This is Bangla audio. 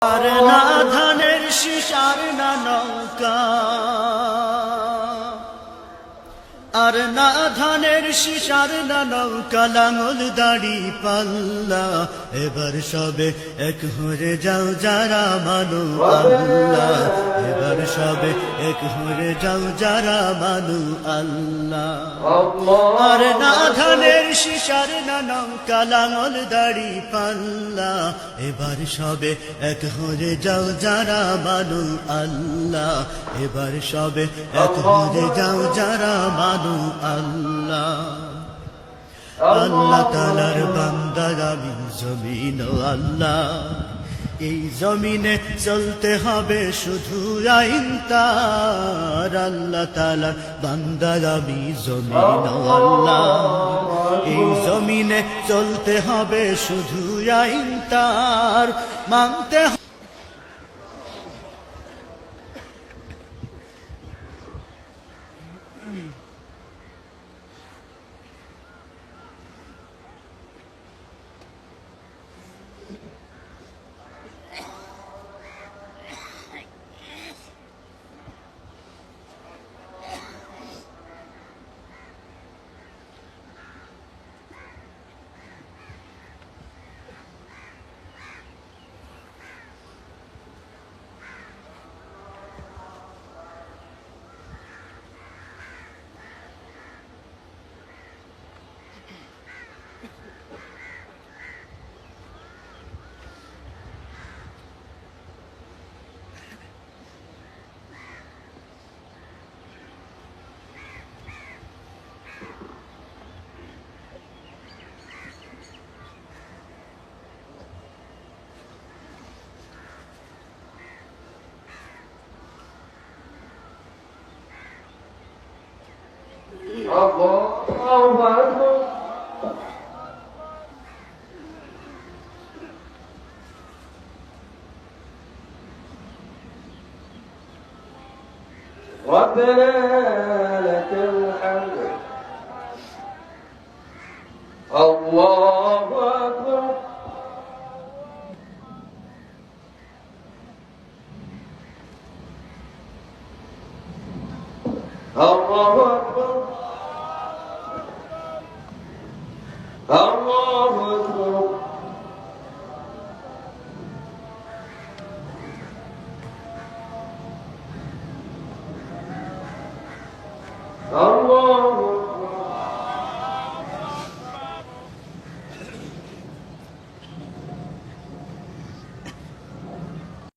আর না ধানের শীষ আর না নৌকা, আর না ধানের শীষ আর না নৌকা, লাঙল দাড়ি পাল্লা। এবার সবে এক হয়ে যাও যারা মানু আল্লাহ, এবার সবে এক হয়ে যাও যারা মানু আল্লাহ। আর না ধানের শীষ আর না নৌকা, লাঙল দাড়ি পাল্লা। এবার সবে এক হয়ে যাও যারা মানু আল্লাহ, এবার সবে এক হয়ে যাও যারা মানু আল্লাহ। আল্লাহ তাআলার বান্দা আমি জমিন ও আল্লাহ, এই জমিনে চলতে হবে শুধু আইন তার। আল্লাহ তাআলার বান্দা আমি জমিন ও আল্লাহ, এই জমিনে চলতে হবে শুধু আইন তার। মানতে ربنا لك الحمد. الله أكبر. الله أكبر.